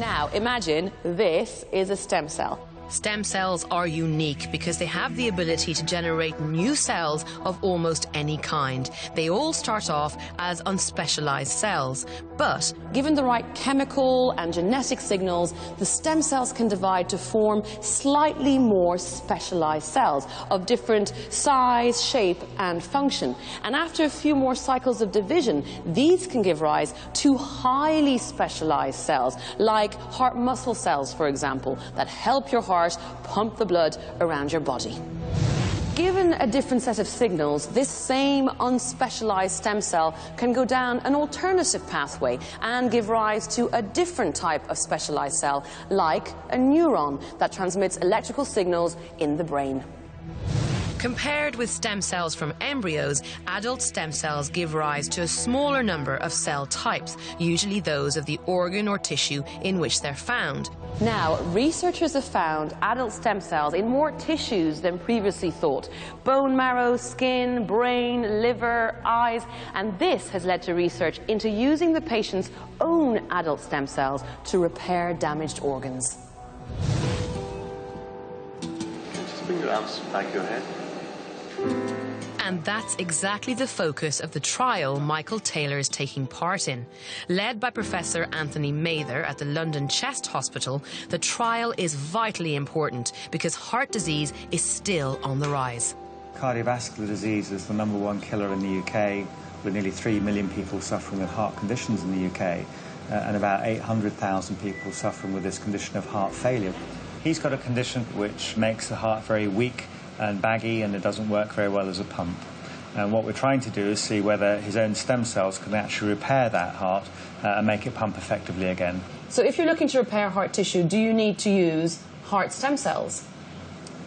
Now, imagine this is a stem cell. Stem cells are unique because they have the ability to generate new cells of almost any kind. They all start off as unspecialized cells, but given the right chemical and genetic signals, the stem cells can divide to form slightly more specialized cells of different size, shape, and function. And after a few more cycles of division, these can give rise to highly specialized cells, like heart muscle cells, for example, that help your heart pump the blood around your body. Given a different set of signals, this same unspecialized stem cell can go down an alternative pathway and give rise to a different type of specialized cell, like a neuron that transmits electrical signals in the brain. compared with stem cells from embryos, adult stem cells give rise to a smaller number of cell types, usually those of the organ or tissue in which they're found. Now, researchers have found adult stem cells in more tissues than previously thought: bone marrow, skin, brain, liver, eyes, and this has led to research into using the patient's own adult stem cells to repair damaged organs. Just bring your arms back your head. And that's exactly the focus of the trial Michael Taylor is taking part in. Led by Professor Anthony Mather at the London Chest Hospital, the trial is vitally important because heart disease is still on the rise. Cardiovascular disease is the #1 killer in the UK, with nearly 3 million people suffering with heart conditions in the UK, and about 800,000 people suffering with this condition of heart failure. He's got a condition which makes the heart very weak and baggy, and it doesn't work very well as a pump. And what we're trying to do is see whether his own stem cells can actually repair that heart and make it pump effectively again. So if you're looking to repair heart tissue, do you need to use heart stem cells?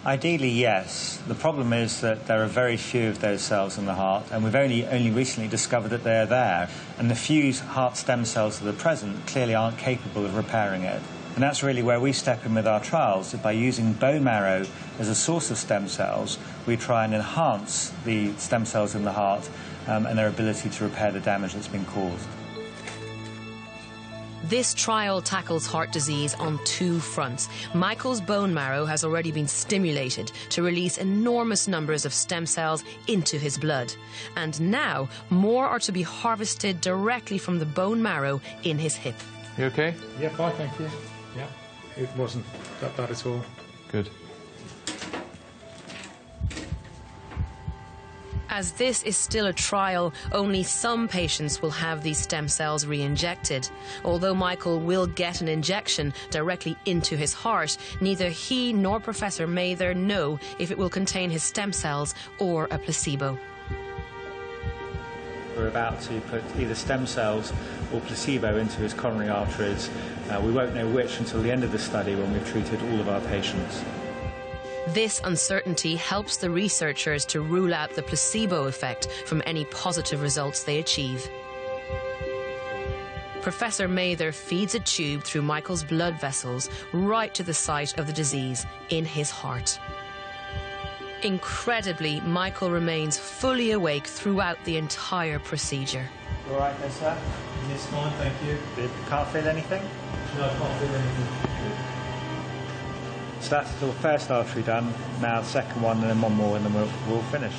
Ideally, yes. The problem is that there are very few of those cells in the heart, and we've only recently discovered that they're there. And the few heart stem cells that are present clearly aren't capable of repairing it. And that's really where we step in with our trials. By using bone marrow as a source of stem cells, we try and enhance the stem cells in the heart and their ability to repair the damage that's been caused. This trial tackles heart disease on 2 fronts. Michael's bone marrow has already been stimulated to release enormous numbers of stem cells into his blood. And now, more are to be harvested directly from the bone marrow in his hip. You okay? Yeah, fine, thank you. Yeah, it wasn't that bad at all. Good. As this is still a trial, only some patients will have these stem cells re-injected. Although Michael will get an injection directly into his heart, neither he nor Professor Mather know if it will contain his stem cells or a placebo. We're about to put either stem cells or placebo into his coronary arteries. We won't know which until the end of the study, when we've treated all of our patients. This uncertainty helps the researchers to rule out the placebo effect from any positive results they achieve. Professor Mather feeds a tube through Michael's blood vessels right to the site of the disease in his heart. Incredibly, Michael remains fully awake throughout the entire procedure. All right there, sir? Yes, fine, thank you. Good. Can't feel anything? No, I can't feel anything. So that's the first artery done, now the second one, and then one more, and then we're all finished.